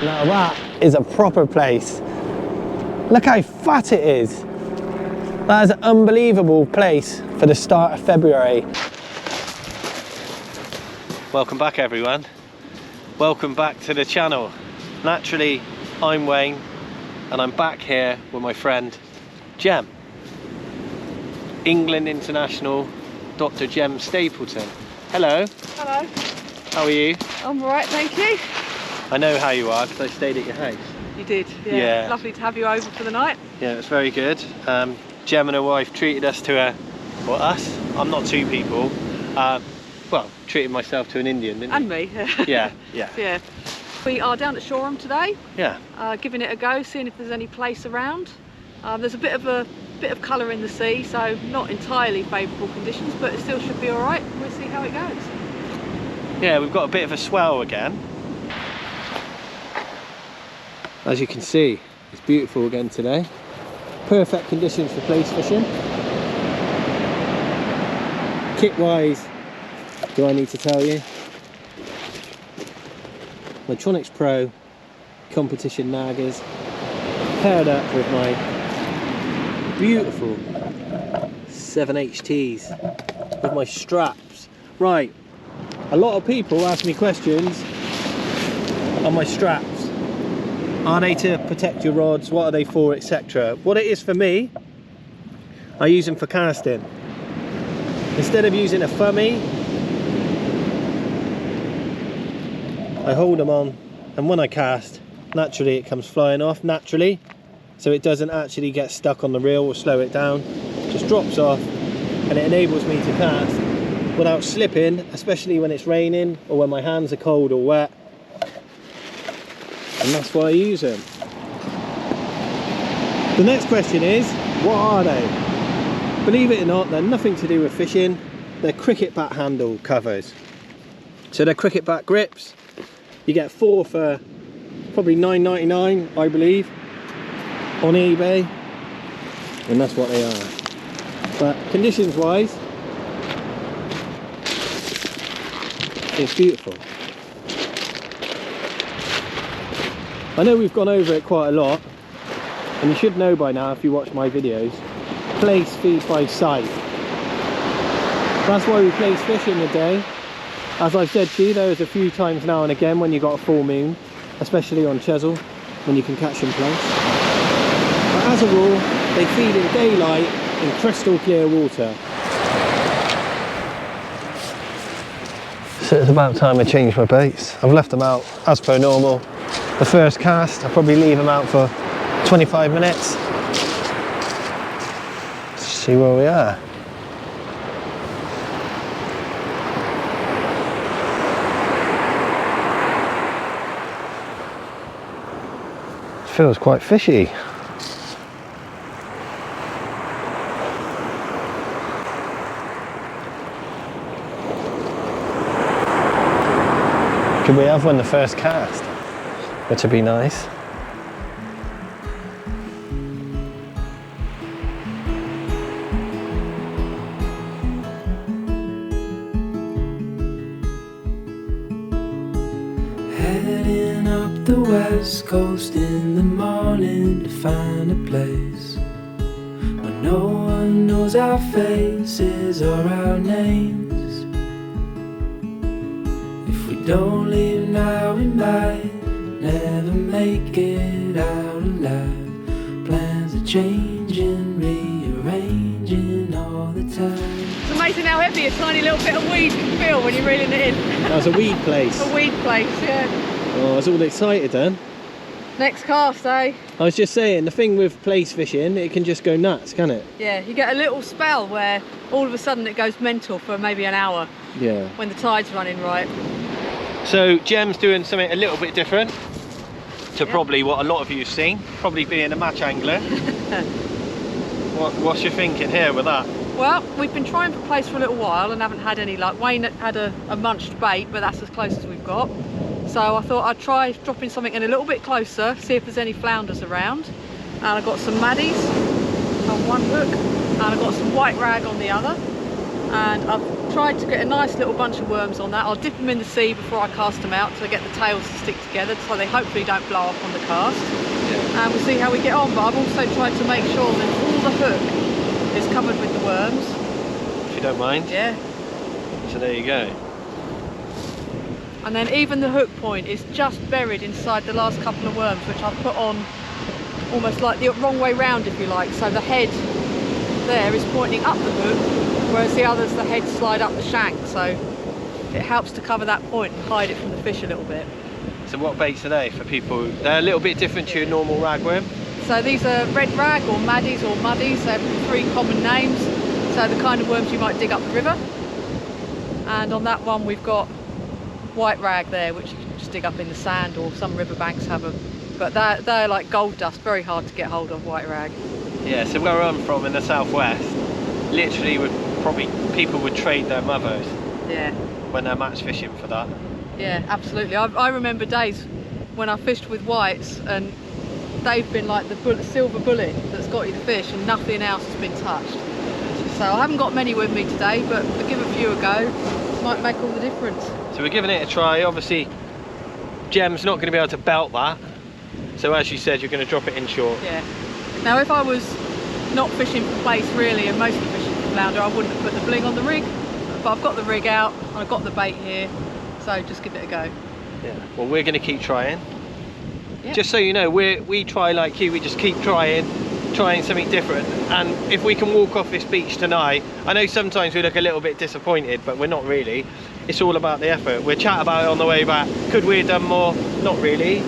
Now that is a proper place. Look how fat it is. That is an unbelievable place for the start of February. Welcome back everyone. Welcome back to the channel. Naturally, I'm Wayne and I'm back here with my friend Jem. England international Dr. Jem Stapelton. Hello. Hello. How are you? I'm alright, thank you. I know how you are because I stayed at your house. You did, yeah. Lovely to have you over for the night. Yeah, it was very good. Jem and her wife treated us to us, I'm not two people. Well, treated myself to an Indian, didn't you? And me. Yeah. Yeah. We are down at Shoreham today. Yeah. Giving it a go, seeing if there's any place around. There's a bit of colour in the sea, so not entirely favourable conditions, but it still should be all right. We'll see how it goes. Yeah, we've got a bit of a swell again. As you can see, it's beautiful again today. Perfect conditions for plaice fishing. Kit-wise, do I need to tell you? Electronics Pro competition naggers, paired up with my beautiful 7HTs with my straps. Right, a lot of people ask me questions on my straps. Are they to protect your rods? What are they for, etc. What it is for me, I use them for casting. Instead of using a thummy, I hold them on, and when I cast, naturally it comes flying off, naturally. So it doesn't actually get stuck on the reel or slow it down. It just drops off, and it enables me to cast without slipping, especially when it's raining or when my hands are cold or wet. And that's why I use them. The next question is, what are they? Believe it or not, they're nothing to do with fishing. They're cricket bat handle covers. So they're cricket bat grips. You get 4 for probably $9.99, I believe, on eBay. And that's what they are. But conditions wise, it's beautiful. I know we've gone over it quite a lot, and you should know by now if you watch my videos, plaice feed by sight. That's why we plaice fish in the day. As I've said to you, there's a few times now and again when you've got a full moon, especially on Chesil, when you can catch them plaice. But as a rule, they feed in daylight in crystal clear water. So it's about time I change my baits. I've left them out as per normal. The first cast, I'll probably leave them out for 25 minutes. Let's see where we are. It feels quite fishy. Could we have one the first cast? Which would be nice. Heading up the west coast in the morning to find a place where no one knows our faces or our names. If we don't leave now, we might never make it out alive. Plans are changing, rearranging all the time. It's amazing how heavy a tiny little bit of weed can feel when you're reeling it in. That was a weed plaice. A weed plaice, yeah. Oh, I was all excited then. Next cast, eh? I was just saying, the thing with plaice fishing, it can just go nuts, can it? Yeah, you get a little spell where all of a sudden it goes mental for maybe an hour. Yeah. When the tide's running right. So Jem's doing something a little bit different to probably what a lot of you have seen, probably being a match angler. What's your thinking here with that? Well, we've been trying for plaice for a little while and haven't had any luck. Wayne had a munched bait, but that's as close as we've got. So I thought I'd try dropping something in a little bit closer, see if there's any flounders around. And I've got some maddies on one hook, and I've got some white rag on the other. And I've tried to get a nice little bunch of worms on that. I'll dip them in the sea before I cast them out to get the tails to stick together so they hopefully don't blow up on the cast. Yeah. And we'll see how we get on, but I've also tried to make sure that all the hook is covered with the worms. If you don't mind. Yeah. So there you go. And then even the hook point is just buried inside the last couple of worms, which I've put on almost like the wrong way round, if you like. So the head there is pointing up the hook, whereas the others, the head slide up the shank. So it helps to cover that point and hide it from the fish a little bit. So what baits are they for people? They're a little bit different to your normal ragworm. So these are red rag or maddies or muddies. They're 3 common names. So the kind of worms you might dig up the river. And on that one we've got white rag there, which you can just dig up in the sand, or some riverbanks have them. But they're like gold dust, very hard to get hold of, white rag. Yeah, so where I'm from in the southwest, literally people would trade their mothers. Yeah. When they're match fishing for that. Yeah, absolutely. I remember days when I fished with whites and they've been like the silver bullet that's got you the fish and nothing else has been touched. So I haven't got many with me today, but I'll give a few a go. Might make all the difference. So we're giving it a try. Obviously, Gem's not going to be able to belt that. So as you said, you're going to drop it in short. Yeah. Now if I was not fishing for Plaice really and mostly fishing for flounder, I wouldn't have put the bling on the rig. But I've got the rig out and I've got the bait here. So just give it a go. Yeah. Well, we're going to keep trying. Yep. Just so you know, we try like you. We just keep trying something different. And if we can walk off this beach tonight, I know sometimes we look a little bit disappointed, but we're not really. It's all about the effort. We'll chat about it on the way back. Could we have done more? Not really.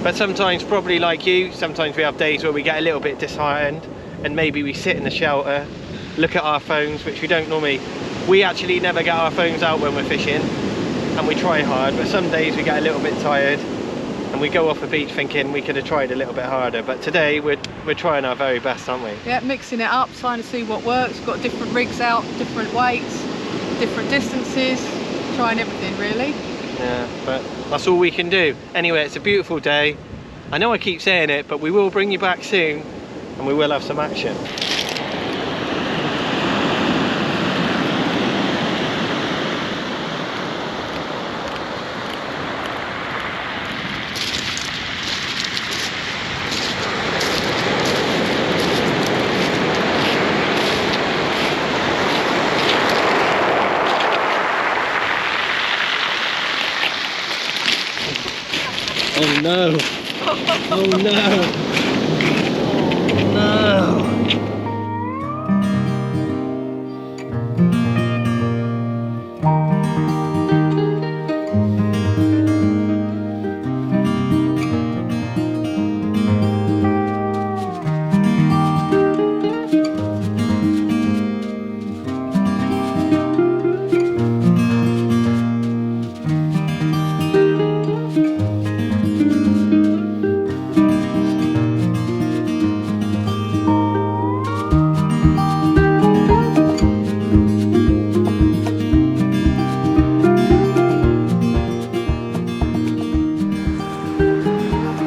But sometimes, probably like you, sometimes we have days where we get a little bit disheartened and maybe we sit in the shelter, look at our phones, which we don't normally. We actually never get our phones out when we're fishing, and we try hard, but some days we get a little bit tired and we go off the beach thinking we could have tried a little bit harder. But today we're trying our very best, aren't we? Yeah, mixing it up, trying to see what works. We've got different rigs out, different weights, different distances, trying everything really. Yeah, but that's all we can do. Anyway, it's a beautiful day. I know I keep saying it, but we will bring you back soon and we will have some action. Oh no! Oh no! No!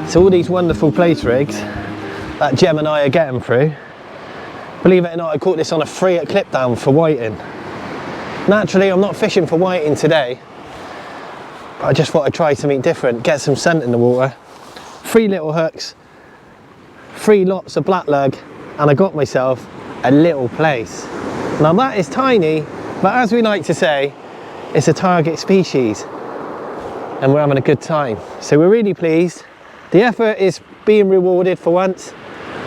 So all these wonderful Plaice rigs that Gem and I are getting through, believe it or not, I caught this on a free at clip down for whiting. Naturally I'm not fishing for whiting today, but I just thought I'd try something different, get some scent in the water. 3 little hooks, 3 lots of black lug, and I got myself a little Plaice. Now that is tiny, but as we like to say, it's a target species and we're having a good time. So we're really pleased. The effort is being rewarded for once,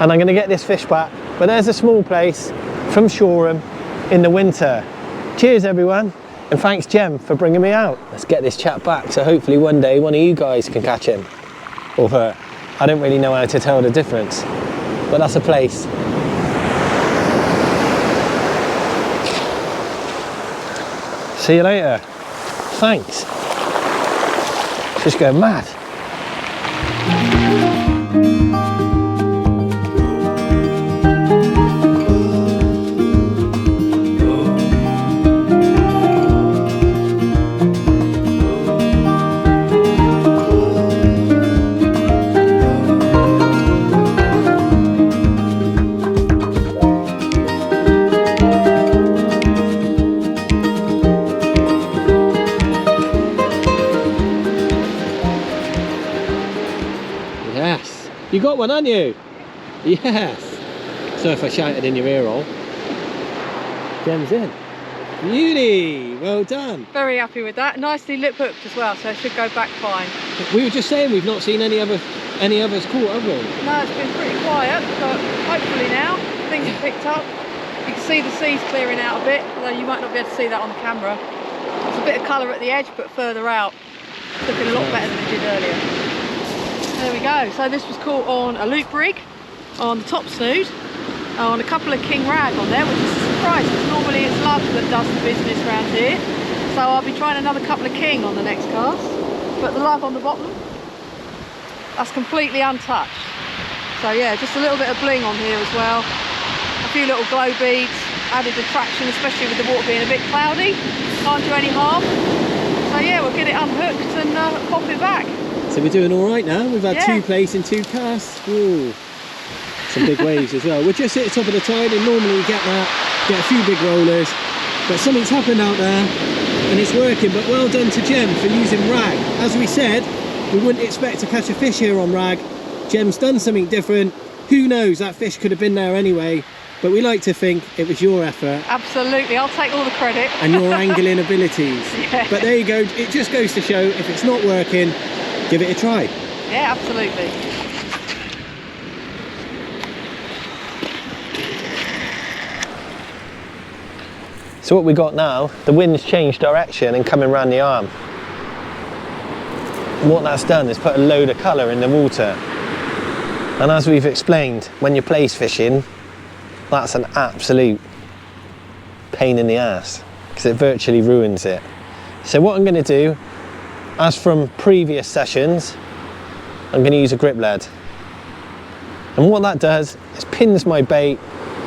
and I'm going to get this fish back. But there's a small Plaice from Shoreham in the winter. Cheers everyone, and thanks Gem for bringing me out. Let's get this chap back, so hopefully one day one of you guys can catch him. Or her. I don't really know how to tell the difference, but that's a Plaice. See you later. Thanks. Just going mad. You got one, haven't you? Yes. So if I shouted in your ear hole. Gem's in. Beauty! Well done. Very happy with that. Nicely lip hooked as well, so it should go back fine. We were just saying we've not seen any others caught, have we? No, it's been pretty quiet, but hopefully now things have picked up. You can see the sea's clearing out a bit, although you might not be able to see that on the camera. There's a bit of colour at the edge, but further out. It's looking a lot better than it did earlier. There we go. So this was caught on a loop rig, on the top snood, on a couple of king rag on there, which is a surprise because normally it's lug that does the business around here. So I'll be trying another couple of king on the next cast. But the lug on the bottom, that's completely untouched. So yeah, just a little bit of bling on here as well. A few little glow beads, added attraction, especially with the water being a bit cloudy. Can't do any harm. So yeah, we'll get it unhooked and pop it back. So we're doing all right now. We've had 2 Plaice and 2 casts. Ooh, some big waves as well. We're just at the top of the tide, and normally we get a few big rollers, but something's happened out there and it's working. But well done to Gem for using rag. As we said, we wouldn't expect to catch a fish here on rag. Gem's done something different. Who knows, that fish could have been there anyway, but we like to think it was your effort. Absolutely, I'll take all the credit. And your angling abilities. Yeah. But there you go, it just goes to show, if it's not working, give it a try. Yeah, absolutely. So what we got now, the wind's changed direction and coming round the arm. And what that's done is put a load of colour in the water. And as we've explained, when you're Plaice fishing, that's an absolute pain in the ass because it virtually ruins it. So what I'm going to do, as from previous sessions, I'm going to use a grip lead. And what that does is pins my bait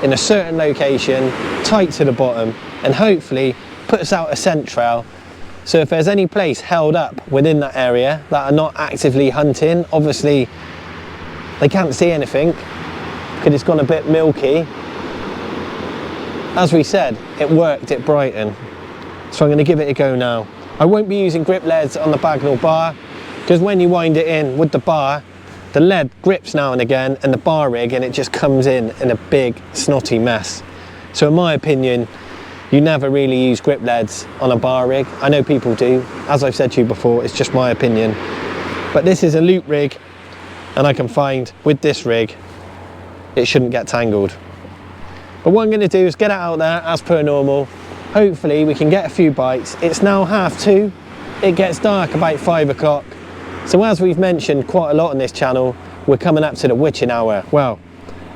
in a certain location, tight to the bottom, and hopefully puts out a scent trail. So if there's any Plaice held up within that area that are not actively hunting, obviously they can't see anything because it's gone a bit milky. As we said, it worked at Brighton. So I'm going to give it a go now. I won't be using grip leads on the Bagnall bar because when you wind it in with the bar, the lead grips now and again and the bar rig, and it just comes in a big snotty mess. So in my opinion, you never really use grip leads on a bar rig. I know people do. As I've said to you before, it's just my opinion. But this is a loop rig, and I can find with this rig, it shouldn't get tangled. But what I'm going to do is get it out there as per normal. Hopefully we can get a few bites. It's now 2:30. It gets dark about 5 o'clock. So as we've mentioned quite a lot on this channel, we're coming up to the witching hour. Well,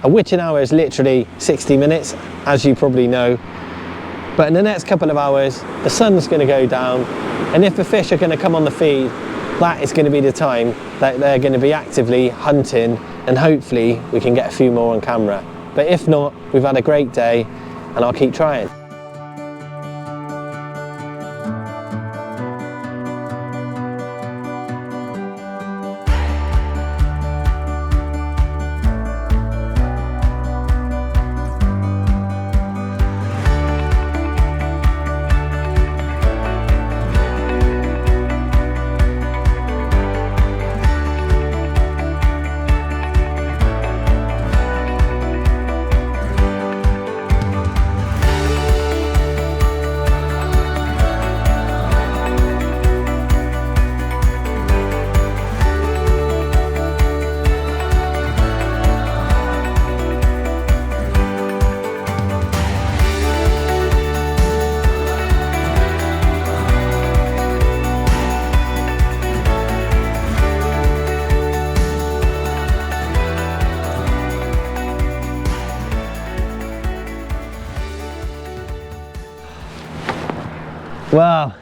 a witching hour is literally 60 minutes, as you probably know. But in the next couple of hours, the sun's going to go down, and if the fish are going to come on the feed, that is going to be the time that they're going to be actively hunting, and hopefully we can get a few more on camera. But if not, we've had a great day, and I'll keep trying. Wow,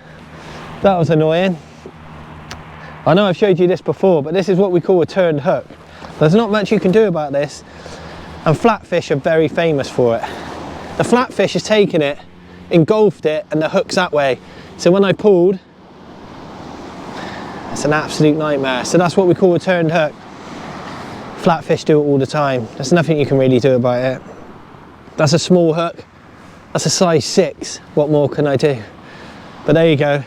that was annoying. I know I've showed you this before, but this is what we call a turned hook. There's not much you can do about this, and flatfish are very famous for it. The flatfish has taken it, engulfed it, and the hook's that way. So when I pulled, it's an absolute nightmare. So that's what we call a turned hook. Flatfish do it all the time. There's nothing you can really do about it. That's a small hook. That's a size 6. What more can I do? But there you go.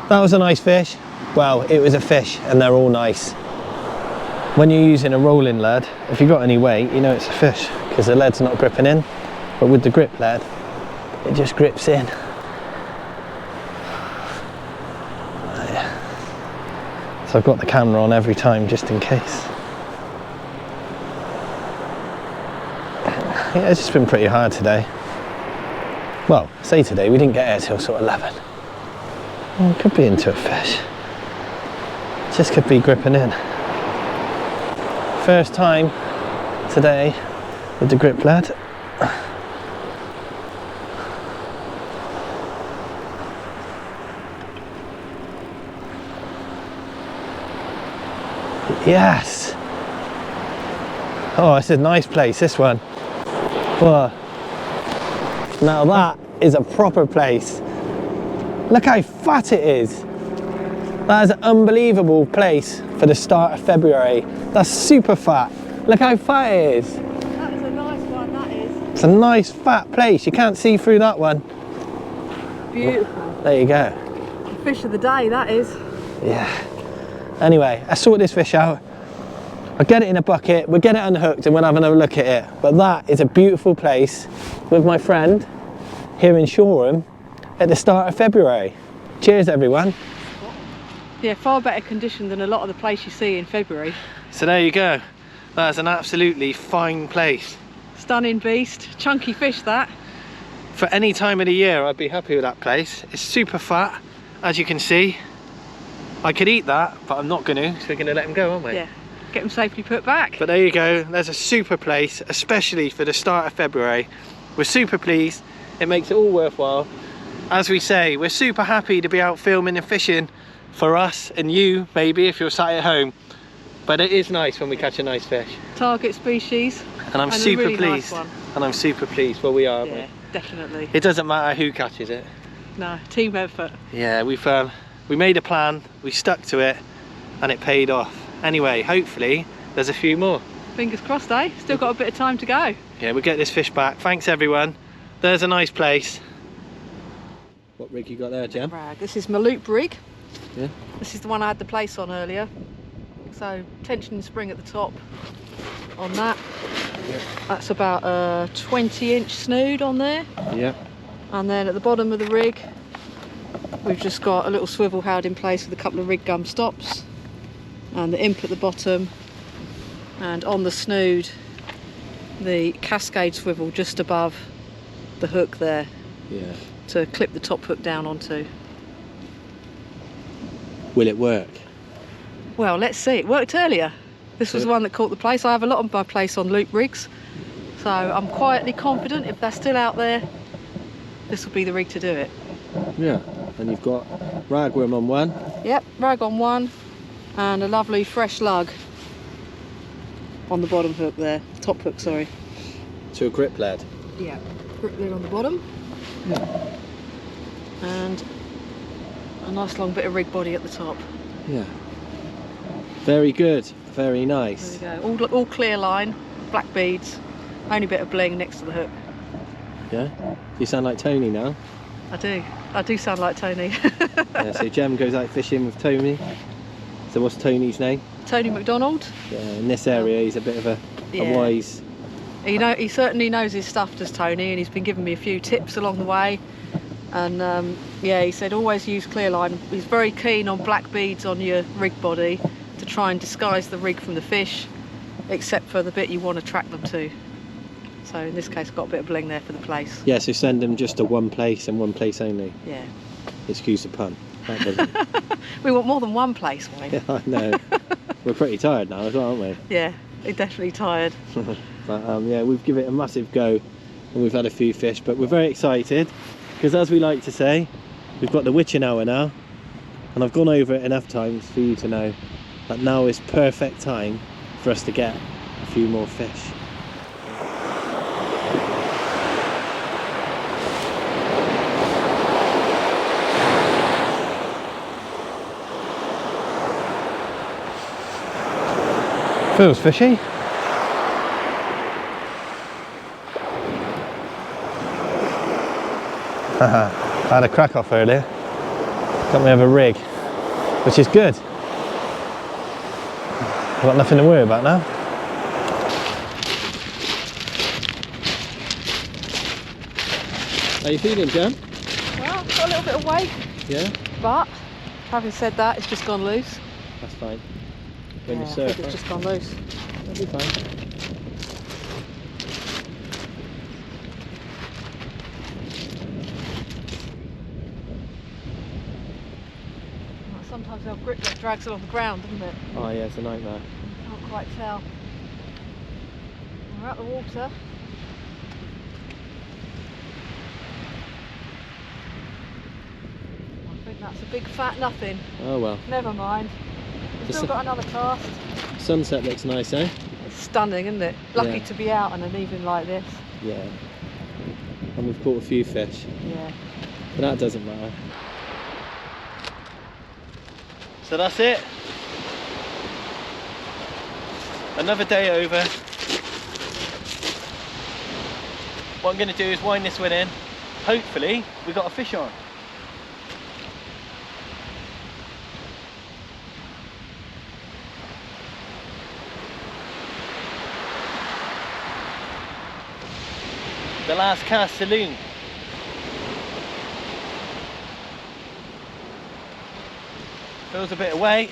That was a nice fish. Well, it was a fish, and they're all nice. When you're using a rolling lead, if you've got any weight, you know it's a fish because the lead's not gripping in. But with the grip lead, it just grips in. So I've got the camera on every time just in case. Yeah, it's just been pretty hard today. Well, say today, we didn't get here till sort of 11. Well, it could be into a fish. Just could be gripping in. First time today with the grip lead. Yes! Oh, it's a nice place, this one. Whoa. Now that is a proper place. Look how fat it is. That is an unbelievable place for the start of February. That's super fat. Look how fat it is. That is a nice one, that is. It's a nice fat place. You can't see through that one. Beautiful. There you go. Fish of the day, that is. Yeah. Anyway, I sort this fish out. I'll get it in a bucket, we'll get it unhooked and we'll have another look at it. But that is a beautiful place with my friend here in Shoreham at the start of February. Cheers everyone. Yeah, far better condition than a lot of the place you see in February. So there you go. That's an absolutely fine place. Stunning beast, chunky fish that. For any time of the year, I'd be happy with that place. It's super fat, as you can see. I could eat that, but I'm not going to, so we're going to let him go, aren't we? Yeah, get him safely put back. But there you go, there's a super place, especially for the start of February. We're super pleased, it makes it all worthwhile. As we say, we're super happy to be out filming and fishing for us and you, maybe, if you're sat at home. But it is nice when we catch a nice fish. Target species. And I'm super really pleased. Nice one. And I'm super pleased. Well, we are, aren't yeah, we? Definitely. It doesn't matter who catches it. No, team effort. Yeah, we made a plan, we stuck to it, and it paid off. Anyway, hopefully there's a few more. Fingers crossed, eh? Still got a bit of time to go. Yeah, we'll get this fish back. Thanks everyone. There's a nice place. What rig you got there, Jem? Rag. This is my loop rig. Yeah. This is the one I had the Plaice on earlier. So tension spring at the top on that. Yep. That's about a 20-inch snood on there. Yeah. And then at the bottom of the rig, we've just got a little swivel held in place with a couple of rig gum stops, and the imp at the bottom, and on the snood, the cascade swivel just above the hook there. Yeah. To clip the top hook down onto. Will it work? Well, let's see. It worked earlier. This was the one that caught the Plaice. I have a lot of my Plaice on loop rigs, so I'm quietly confident if they're still out there, this will be the rig to do it. Yeah. And you've got ragworm on one. Yep, rag on one, and a lovely fresh lug on the bottom hook there. Top hook, sorry. To a grip lead. Yeah, grip lid on the bottom. Yeah. And a nice long bit of rig body at the top. Yeah. Very good. Very nice. There we go. All clear line, black beads, only bit of bling next to the hook. Yeah. You sound like Tony now. I do. I do sound like Tony. Yeah, so Jem goes out fishing with Tony. So what's Tony's name? Tony McDonald. Yeah, in this area he's a bit of a wise. He certainly knows his stuff, does Tony, and he's been giving me a few tips along the way. And yeah, he said always use clear line. He's very keen on black beads on your rig body to try and disguise the rig from the fish, except for the bit you want to track them to. So in this case, got a bit of bling there for the Plaice. Yeah, so send them just to one place and one place only. Yeah. Excuse the pun. That doesn't. We want more than one Plaice, Wayne. Yeah, I know. We're pretty tired now as well, aren't we? Yeah, we're definitely tired. But yeah, we've given it a massive go and we've had a few fish, but we're very excited because, as we like to say, we've got the witching hour now, and I've gone over it enough times for you to know that now is perfect time for us to get a few more fish. Feels fishy. I had a crack off earlier. Got me over a rig, which is good. I've got nothing to worry about now. How you feeling, Jem? Well, got a little bit of weight. Yeah? But, having said that, it's just gone loose. That's fine. When Yeah, you I surf, think it's just gone loose. that'll be fine. Sometimes our grip that drags along the ground, doesn't it? Oh yeah, it's a nightmare. Can't quite tell. We're at the water. I think that's a big fat nothing. Oh well. Never mind. We've still got another cast. Sunset looks nice, eh? It's stunning, isn't it? Lucky Yeah. to be out on an evening like this. Yeah. And we've caught a few fish, Yeah. but that doesn't matter. So that's it. Another day over. What I'm going to do is wind this one in. Hopefully we got a fish on. The last cast saloon. Feels a bit of weight.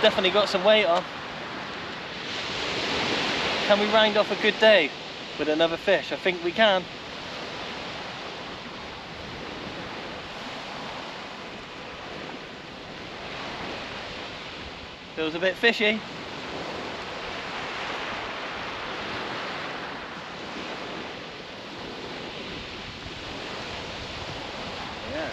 Definitely got some weight on. Can we round off a good day with another fish? I think we can. Feels a bit fishy. Yeah.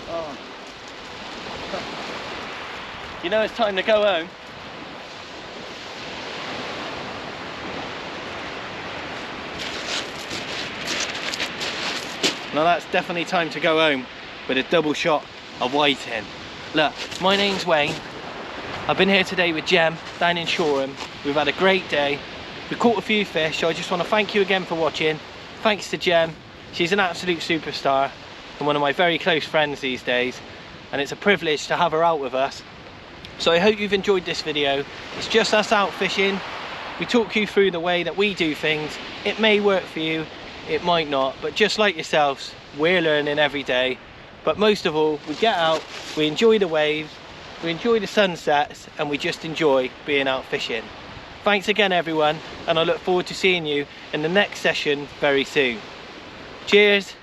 Oh. You know it's time to go home. Now that's definitely time to go home with a double shot of whiting. Look, my name's Wayne. I've been here today with Jem down in Shoreham. We've had a great day. We caught a few fish, so I just want to thank you again for watching. Thanks to Jem. She's an absolute superstar and one of my very close friends these days, and it's a privilege to have her out with us. So I hope you've enjoyed this video. It's just us out fishing. We talk you through the way that we do things. It may work for you, it might not, but just like yourselves, we're learning every day. But most of all, we get out, we enjoy the waves, we enjoy the sunsets, and we just enjoy being out fishing. Thanks again everyone, and I look forward to seeing you in the next session very soon. Cheers.